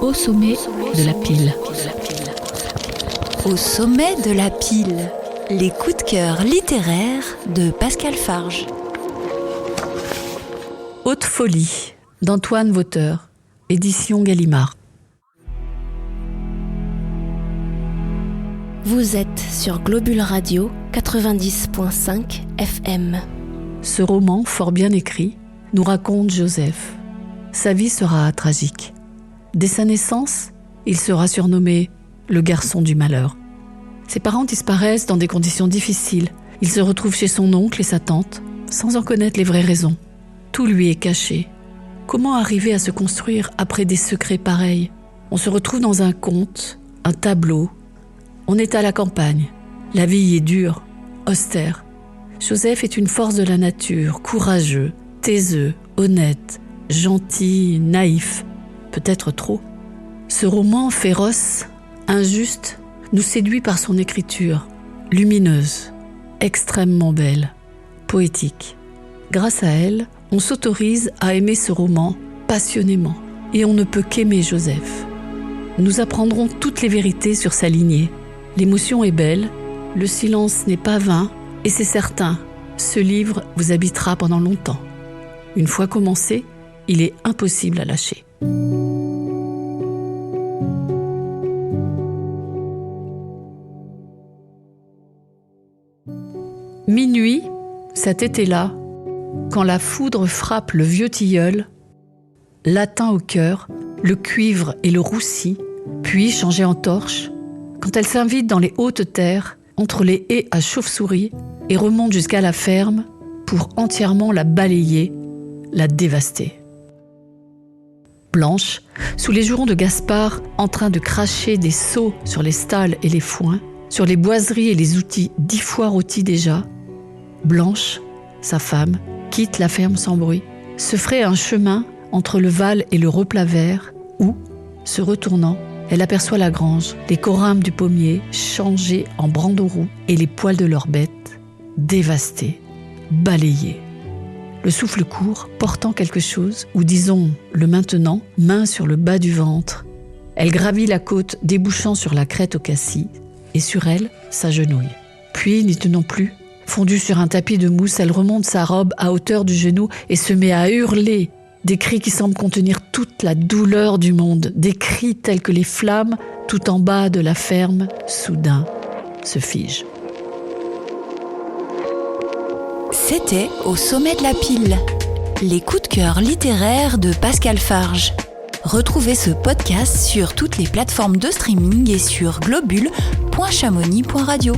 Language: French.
Au sommet de la pile. Au sommet de la pile, les coups de cœur littéraires de Pascal Farge. Haute folie d'Antoine Vauteur, édition Gallimard. Vous êtes sur Globule Radio 90.5 FM. Ce roman, fort bien écrit, nous raconte Joseph. Sa vie sera tragique. Dès sa naissance, il sera surnommé le garçon du malheur. Ses parents disparaissent dans des conditions difficiles. Il se retrouve chez son oncle et sa tante, sans en connaître les vraies raisons. Tout lui est caché. Comment arriver à se construire après des secrets pareils ? On se retrouve dans un conte, un tableau. On est à la campagne. La vie y est dure, austère. Joseph est une force de la nature, courageux, taiseux, honnête, gentil, naïf, peut-être trop. Ce roman féroce, injuste, nous séduit par son écriture, lumineuse, extrêmement belle, poétique. Grâce à elle, on s'autorise à aimer ce roman passionnément, et on ne peut qu'aimer Joseph. Nous apprendrons toutes les vérités sur sa lignée. L'émotion est belle, le silence n'est pas vain, et c'est certain, ce livre vous habitera pendant longtemps. Une fois commencé, il est impossible à lâcher. Minuit, cet été-là, quand la foudre frappe le vieux tilleul, l'atteint au cœur, le cuivre et le roussit, puis changé en torche, quand elle s'invite dans les hautes terres, entre les haies à chauve-souris, et remonte jusqu'à la ferme pour entièrement la balayer, la dévaster. Blanche, sous les jurons de Gaspard, en train de cracher des seaux sur les stalles et les foins, sur les boiseries et les outils 10 fois rôtis déjà, Blanche, sa femme, quitte la ferme sans bruit, se ferait un chemin entre le Val et le replat vert où, se retournant, elle aperçoit la grange, les corymmes du pommier changés en brandebourgs et les poils de leurs bêtes dévastés, balayés. Le souffle court, portant quelque chose, ou disons le maintenant, main sur le bas du ventre. Elle gravit la côte débouchant sur la crête au cassis, et sur elle, s'agenouille. Puis, n'y tenant plus, fondue sur un tapis de mousse, elle remonte sa robe à hauteur du genou et se met à hurler, des cris qui semblent contenir toute la douleur du monde, des cris tels que les flammes, tout en bas de la ferme, soudain, se figent. C'était Au sommet de la pile, les coups de cœur littéraires de Pascal Farge. Retrouvez ce podcast sur toutes les plateformes de streaming et sur globule.chamonix.radio.